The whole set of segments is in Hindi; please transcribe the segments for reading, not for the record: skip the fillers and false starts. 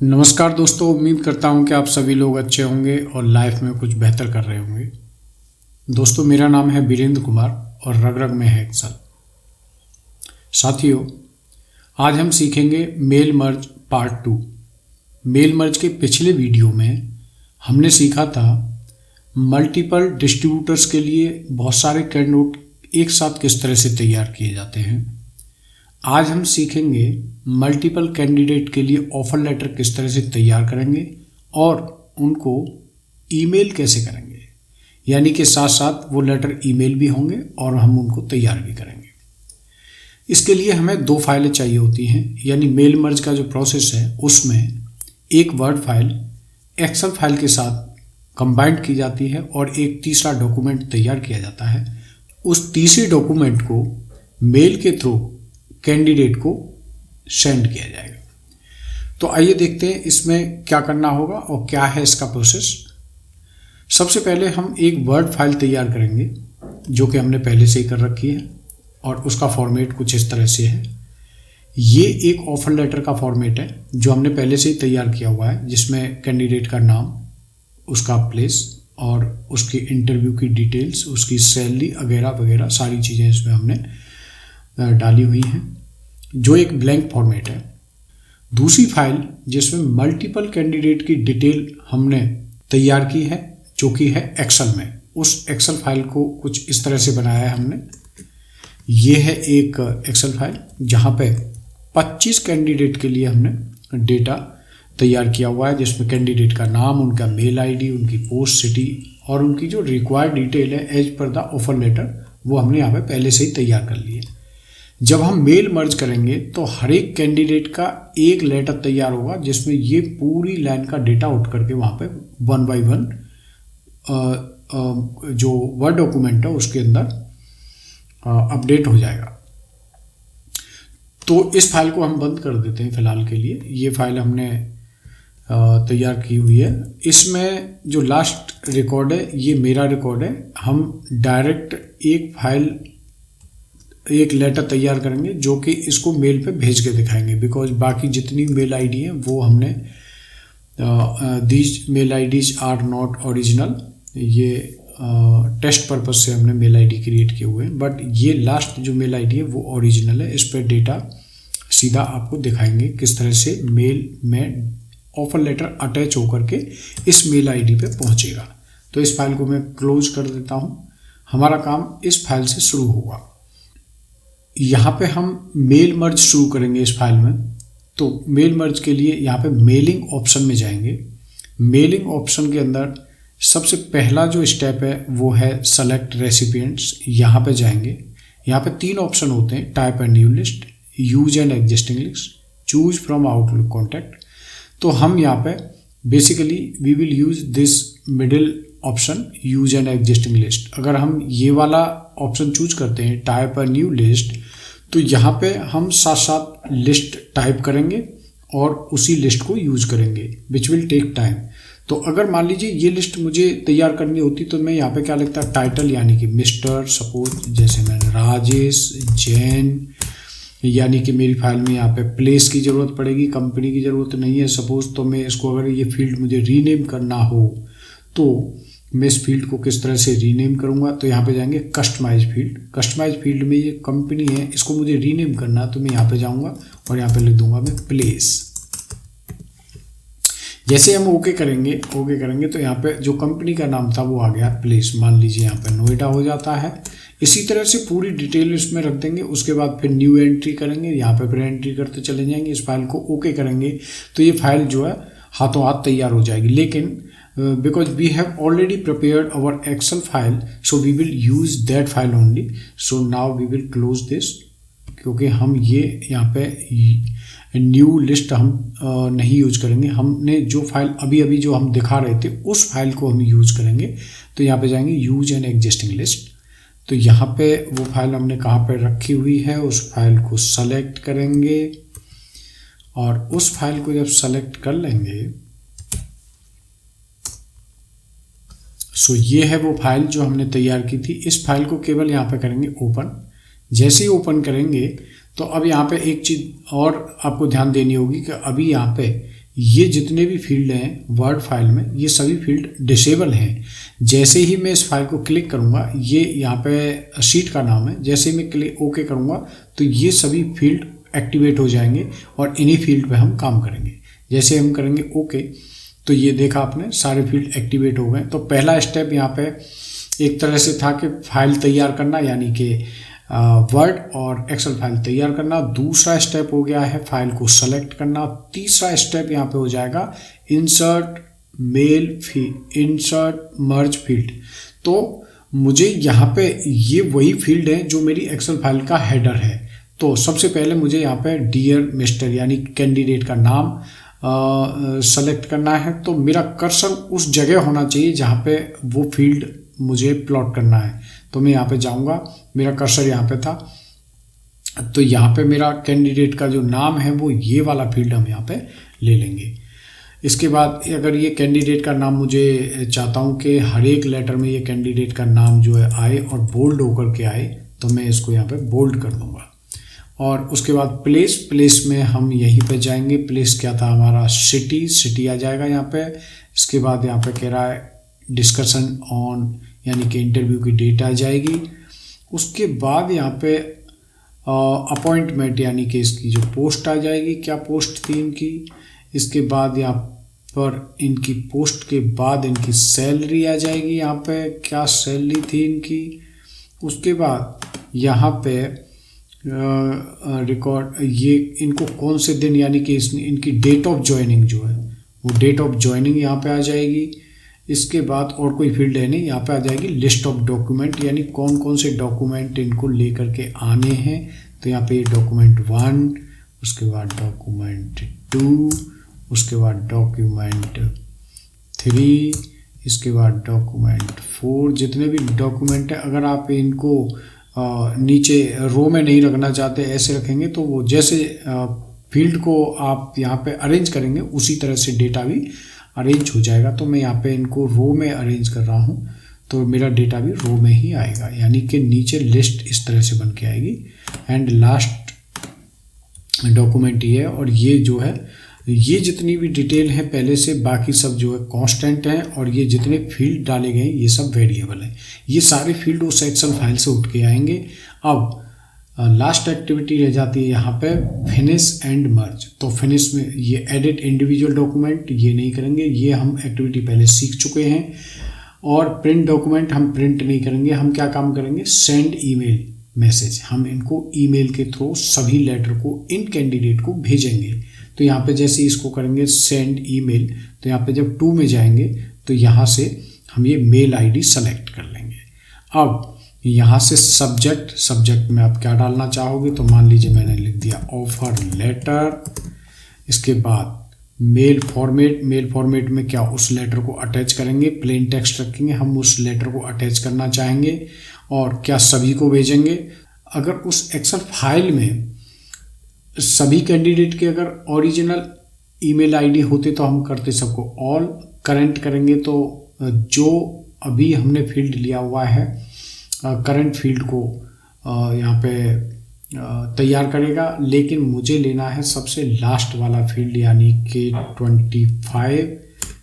नमस्कार दोस्तों, उम्मीद करता हूं कि आप सभी लोग अच्छे होंगे और लाइफ में कुछ बेहतर कर रहे होंगे। दोस्तों, मेरा नाम है वीरेंद्र कुमार और रग रग में है एक्सेल। साथियों, आज हम सीखेंगे mail merge part 2। Mail merge के पिछले वीडियो में हमने सीखा था मल्टीपल डिस्ट्रीब्यूटर्स के लिए बहुत सारे कैंडिडेट एक साथ किस तरह से तैयार किए जाते हैं। आज हम सीखेंगे मल्टीपल कैंडिडेट के लिए ऑफर लेटर किस तरह से तैयार करेंगे और उनको ईमेल कैसे करेंगे, यानी कि साथ साथ वो लेटर ईमेल भी होंगे और हम उनको तैयार भी करेंगे। इसके लिए हमें 2 फाइलें चाहिए होती हैं, यानी मेल मर्ज का जो प्रोसेस है उसमें एक वर्ड फाइल एक्सेल फाइल के साथ कंबाइंड की जाती है और एक तीसरा डॉक्यूमेंट तैयार किया जाता है। उस तीसरे डॉक्यूमेंट को मेल के थ्रू कैंडिडेट को सेंड किया जाएगा। तो आइए देखते हैं इसमें क्या करना होगा और क्या है इसका प्रोसेस। सबसे पहले हम एक वर्ड फाइल तैयार करेंगे जो कि हमने पहले से ही कर रखी है और उसका फॉर्मेट कुछ इस तरह से है। ये एक ऑफर लेटर का फॉर्मेट है जो हमने पहले से ही तैयार किया हुआ है, जिसमें कैंडिडेट का नाम, उसका प्लेस और उसकी इंटरव्यू की डिटेल्स, उसकी सैलरी वगैरह वगैरह सारी चीज़ें इसमें हमने डाली हुई हैं, जो एक ब्लैंक फॉर्मेट है। दूसरी फाइल जिसमें मल्टीपल कैंडिडेट की डिटेल हमने तैयार की है, जो कि है एक्सेल में। उस एक्सेल फाइल को कुछ इस तरह से बनाया है हमने। ये है एक एक्सेल फाइल जहाँ पे 25 कैंडिडेट के लिए हमने डेटा तैयार किया हुआ है, जिसमें कैंडिडेट का नाम, उनका मेल आईडी, उनकी पोस्ट सिटी और उनकी जो रिक्वायर्ड डिटेल है as per the offer letter, वो हमने यहाँ पे पहले से ही तैयार कर ली है। जब हम मेल मर्ज करेंगे तो हर एक कैंडिडेट का एक लेटर तैयार होगा जिसमें ये पूरी लाइन का डेटा उठ करके वहाँ पे 1 बाय 1 जो वर्ड डॉक्यूमेंट है उसके अंदर अपडेट हो जाएगा। तो इस फाइल को हम बंद कर देते हैं फिलहाल के लिए। ये फाइल हमने तैयार की हुई है। इसमें जो लास्ट रिकॉर्ड है ये मेरा रिकॉर्ड है। हम डायरेक्ट एक लेटर तैयार करेंगे जो कि इसको मेल पे भेज के दिखाएंगे, बिकॉज बाकी जितनी मेल आईडी है वो हमने these mail IDs are not original, ये टेस्ट पर्पज से हमने मेल आईडी क्रिएट किए हुए हैं, बट ये लास्ट जो मेल आईडी है वो ओरिजिनल है। इस पर डेटा सीधा आपको दिखाएंगे किस तरह से मेल में ऑफर लेटर अटैच होकर के इस मेल आईडी पे पहुंचेगा। तो इस फाइल को मैं क्लोज कर देता हूँ। हमारा काम इस फाइल से शुरू होगा। यहाँ पे हम मेल मर्ज शुरू करेंगे इस फाइल में। तो मेल मर्ज के लिए यहाँ पे मेलिंग ऑप्शन में जाएंगे। मेलिंग ऑप्शन के अंदर सबसे पहला जो स्टेप है वो है सेलेक्ट रेसिपिएंट्स। यहाँ पे जाएंगे। यहाँ पे 3 ऑप्शन होते हैं, type and new list, use and existing list, choose from Outlook contact. तो हम यहाँ पे basically we will use this middle option, use and existing list. अगर हम ये वाला ऑप्शन चूज करते हैं टाइप अ न्यू लिस्ट, तो यहाँ पे हम साथ साथ लिस्ट टाइप करेंगे और उसी लिस्ट को यूज करेंगे, विच विल टेक टाइम। तो अगर मान लीजिए ये लिस्ट मुझे तैयार करनी होती तो मैं यहाँ पे क्या लिखता, टाइटल यानी कि मिस्टर, सपोज जैसे मैंने राजेश जैन, यानी कि मेरी फाइल में यहाँ पे प्लेस की ज़रूरत पड़ेगी, कंपनी की ज़रूरत नहीं है सपोज। तो मैं इसको अगर ये फील्ड मुझे रीनेम करना हो तो मैं इस फील्ड को किस तरह से रीनेम करूँगा, तो यहाँ पे जाएंगे कस्टमाइज फील्ड। कस्टमाइज फील्ड में ये कंपनी है, इसको मुझे रीनेम करना, तो मैं यहाँ पे जाऊँगा और यहाँ पे लिख दूंगा मैं प्लेस। जैसे हम ओके करेंगे तो यहाँ पे जो कंपनी का नाम था वो आ गया प्लेस। मान लीजिए यहाँ पे नोएडा हो जाता है। इसी तरह से पूरी डिटेल इसमें रख देंगे। उसके बाद फिर न्यू एंट्री करेंगे, यहाँ पे फिर एंट्री करते चले जाएंगे। इस फाइल को ओके करेंगे तो ये फाइल जो है हाथों हाथ तैयार हो जाएगी। लेकिन because we have already prepared our Excel file, so we will use that file only. So now we will close this, क्योंकि हम ये यहाँ पे न्यू लिस्ट हम नहीं यूज करेंगे। हमने जो फाइल अभी जो हम दिखा रहे थे उस फाइल को हम यूज करेंगे। तो यहाँ पे जाएंगे यूज एंड एग्जिस्टिंग लिस्ट। तो यहाँ पे वो फाइल हमने कहाँ पे रखी हुई है उस फाइल को सेलेक्ट करेंगे और उस फाइल को जब सेलेक्ट कर लेंगे सो ये है वो फाइल जो हमने तैयार की थी। इस फाइल को केवल यहाँ पे करेंगे ओपन। जैसे ही ओपन करेंगे तो अब यहाँ पे एक चीज़ और आपको ध्यान देनी होगी कि अभी यहाँ पे ये जितने भी फील्ड हैं वर्ड फाइल में, ये सभी फील्ड डिसेबल हैं। जैसे ही मैं इस फाइल को क्लिक करूँगा, ये यहाँ पे शीट का नाम है, जैसे ही मैं क्लिक ओके करूँगा तो ये सभी फील्ड एक्टिवेट हो जाएंगे और इन्हीं फील्ड पे हम काम करेंगे। जैसे हम करेंगे ओके तो ये देखा आपने सारे फील्ड एक्टिवेट हो गए। तो पहला स्टेप यहाँ पे एक तरह से था कि फाइल तैयार करना, यानी कि वर्ड और एक्सेल फाइल तैयार करना। दूसरा स्टेप हो गया है फाइल को सेलेक्ट करना। तीसरा स्टेप यहाँ पे हो जाएगा इंसर्ट मर्ज फील्ड। तो मुझे यहाँ पे ये वही फील्ड है जो मेरी एक्सेल फाइल का हेडर है। तो सबसे पहले मुझे यहाँ पे डियर मिस्टर यानी कैंडिडेट का नाम सेलेक्ट करना है। तो मेरा कर्सर उस जगह होना चाहिए जहाँ पे वो फील्ड मुझे प्लॉट करना है। तो मैं यहाँ पे जाऊँगा, मेरा कर्सर यहाँ पे था, तो यहाँ पे मेरा कैंडिडेट का जो नाम है वो ये वाला फील्ड हम यहाँ पे ले लेंगे। इसके बाद अगर ये कैंडिडेट का नाम मुझे चाहता हूँ कि हर एक लेटर में ये कैंडिडेट का नाम जो है आए और बोल्ड होकर के आए, तो मैं इसको यहाँ पे बोल्ड कर दूँगा। और उसके बाद प्लेस में हम यहीं पे जाएंगे। प्लेस क्या था हमारा, सिटी आ जाएगा यहाँ पे। इसके बाद यहाँ पे कह रहा है डिस्कशन ऑन, यानी कि इंटरव्यू की डेट आ जाएगी। उसके बाद यहाँ पे अपॉइंटमेंट यानी कि इसकी जो पोस्ट आ जाएगी, क्या पोस्ट थी इनकी। इसके बाद यहाँ पर इनकी पोस्ट के बाद इनकी सैलरी आ जाएगी, यहाँ पे क्या सैलरी थी इनकी। उसके बाद यहाँ पे रिकॉर्ड ये इनको कौन से दिन, यानी कि इनकी डेट ऑफ ज्वाइनिंग जो है वो डेट ऑफ ज्वाइनिंग यहाँ पे आ जाएगी। इसके बाद और कोई फील्ड है नहीं, यहाँ पे आ जाएगी लिस्ट ऑफ डॉक्यूमेंट, यानी कौन कौन से डॉक्यूमेंट इनको लेकर के आने हैं। तो यहाँ पे डॉक्यूमेंट 1, उसके बाद डॉक्यूमेंट 2, उसके बाद डॉक्यूमेंट 3, इसके बाद डॉक्यूमेंट 4। जितने भी डॉक्यूमेंट है, अगर आप इनको नीचे रो में नहीं रखना चाहते, ऐसे रखेंगे तो वो जैसे फील्ड को आप यहाँ पे अरेंज करेंगे उसी तरह से डेटा भी अरेंज हो जाएगा। तो मैं यहाँ पे इनको रो में अरेंज कर रहा हूँ, तो मेरा डेटा भी रो में ही आएगा, यानी कि नीचे लिस्ट इस तरह से बन के आएगी। एंड लास्ट डॉक्यूमेंट ये है, और ये जो है ये जितनी भी डिटेल है पहले से, बाकी सब जो है कांस्टेंट हैं, और ये जितने फील्ड डाले गए ये सब वेरिएबल हैं। ये सारे फील्ड उस एक्सेल फाइल से उठ के आएंगे। अब लास्ट एक्टिविटी रह जाती है यहाँ पे फिनिश एंड मर्ज। तो फिनिश में ये एडिट इंडिविजुअल डॉक्यूमेंट ये नहीं करेंगे, ये हम एक्टिविटी पहले सीख चुके हैं। और प्रिंट डॉक्यूमेंट हम प्रिंट नहीं करेंगे, हम क्या काम करेंगे, सेंड ईमेल मैसेज, हम इनको ईमेल के थ्रू सभी लेटर को इन कैंडिडेट को भेजेंगे। तो यहाँ पे जैसे इसको करेंगे सेंड ईमेल, तो यहाँ पे जब 2 में जाएंगे तो यहाँ से हम ये मेल आईडी सेलेक्ट कर लेंगे। अब यहाँ से सब्जेक्ट में आप क्या डालना चाहोगे, तो मान लीजिए मैंने लिख दिया ऑफर लेटर। इसके बाद मेल फॉर्मेट में क्या उस लेटर को अटैच करेंगे, प्लेन टेक्स्ट रखेंगे, हम उस लेटर को अटैच करना चाहेंगे और क्या सभी को भेजेंगे। अगर उस एक्सेल फाइल में सभी कैंडिडेट के अगर ओरिजिनल ईमेल आईडी होते तो हम करते सबको ऑल, करंट करेंगे तो जो अभी हमने फील्ड लिया हुआ है करंट फील्ड को यहाँ पे तैयार करेगा। लेकिन मुझे लेना है सबसे लास्ट वाला फील्ड, यानी कि 25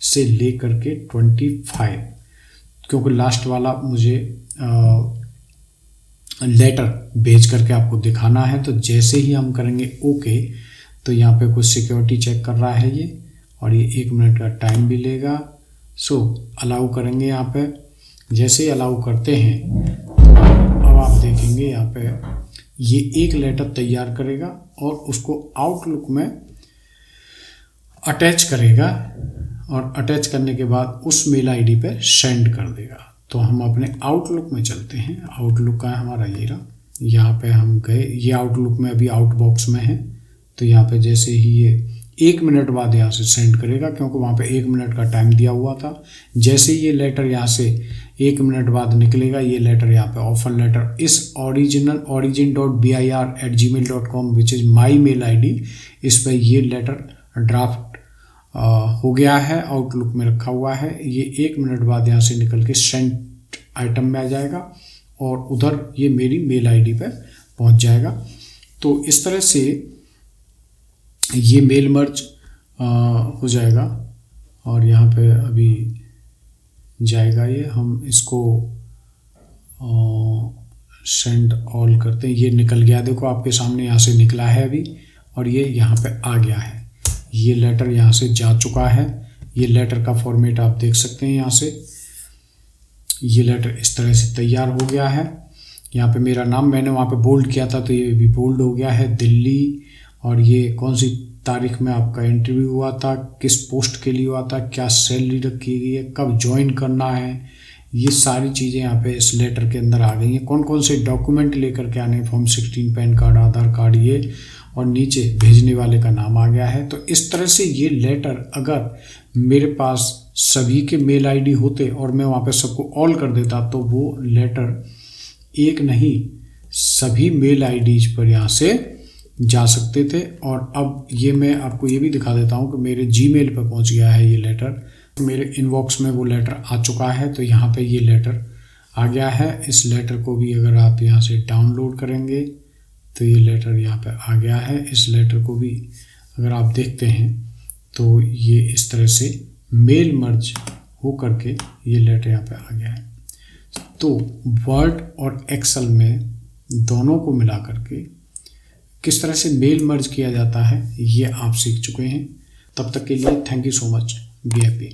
से लेकर के 25, क्योंकि लास्ट वाला मुझे लेटर भेज करके आपको दिखाना है। तो जैसे ही हम करेंगे ओके, तो यहाँ पे कुछ सिक्योरिटी चेक कर रहा है ये, और ये 1 मिनट का टाइम भी लेगा। सो अलाउ करेंगे यहाँ पे। जैसे ही अलाउ करते हैं तो अब आप देखेंगे यहाँ पे ये एक लेटर तैयार करेगा और उसको आउटलुक में अटैच करेगा, और अटैच करने के बाद उस मेल आईडी पे सेंड कर देगा। तो हम अपने आउटलुक में चलते हैं। आउटलुक का है हमारा ये रहा, यहाँ पे हम गए, ये आउटलुक में अभी आउटबॉक्स में है। तो यहाँ पे जैसे ही ये 1 मिनट बाद यहाँ से सेंड करेगा, क्योंकि वहाँ पे 1 मिनट का टाइम दिया हुआ था। जैसे ही ये लेटर यहाँ से 1 मिनट बाद निकलेगा, ये लेटर यहाँ पे ऑफर लेटर इस origin.bir@gmail.com which is my mail ID, इस पर ये लेटर ड्राफ्ट हो गया है, आउटलुक में रखा हुआ है। ये 1 मिनट बाद यहाँ से निकल के सेंट आइटम में आ जाएगा और उधर ये मेरी मेल आईडी पे पहुँच जाएगा। तो इस तरह से ये मेल मर्ज हो जाएगा और यहाँ पे अभी जाएगा ये। हम इसको सेंड ऑल करते हैं। ये निकल गया, देखो आपके सामने यहाँ से निकला है अभी और ये यहाँ पे आ गया है। ये लेटर यहाँ से जा चुका है। ये लेटर का फॉर्मेट आप देख सकते हैं यहाँ से। ये लेटर इस तरह से तैयार हो गया है। यहाँ पे मेरा नाम मैंने वहाँ पे बोल्ड किया था तो ये भी बोल्ड हो गया है, दिल्ली। और ये कौन सी तारीख में आपका इंटरव्यू हुआ था, किस पोस्ट के लिए हुआ था, क्या सैलरी रखी गई है, कब ज्वाइन करना है, ये सारी चीज़ें यहाँ पे इस लेटर के अंदर आ गई हैं। कौन कौन से डॉक्यूमेंट लेकर के आने, फॉर्म 16, पैन कार्ड, आधार कार्ड, ये और नीचे भेजने वाले का नाम आ गया है। तो इस तरह से ये लेटर अगर मेरे पास सभी के मेल आईडी होते और मैं वहाँ पे सबको ऑल कर देता तो वो लेटर एक नहीं सभी मेल आईडीज पर यहाँ से जा सकते थे। और अब ये मैं आपको ये भी दिखा देता हूँ कि मेरे जीमेल पर पहुँच गया है ये लेटर। मेरे इनबॉक्स में वो लेटर आ चुका है। तो यहाँ पे ये लेटर आ गया है। इस लेटर को भी अगर आप यहाँ से डाउनलोड करेंगे तो ये लेटर यहाँ पे आ गया है। इस लेटर को भी अगर आप देखते हैं तो ये इस तरह से मेल मर्ज हो करके ये लेटर यहाँ पे आ गया है। तो वर्ड और एक्सेल में दोनों को मिला करके किस तरह से मेल मर्ज किया जाता है ये आप सीख चुके हैं। तब तक के लिए thank you so much. Be happy.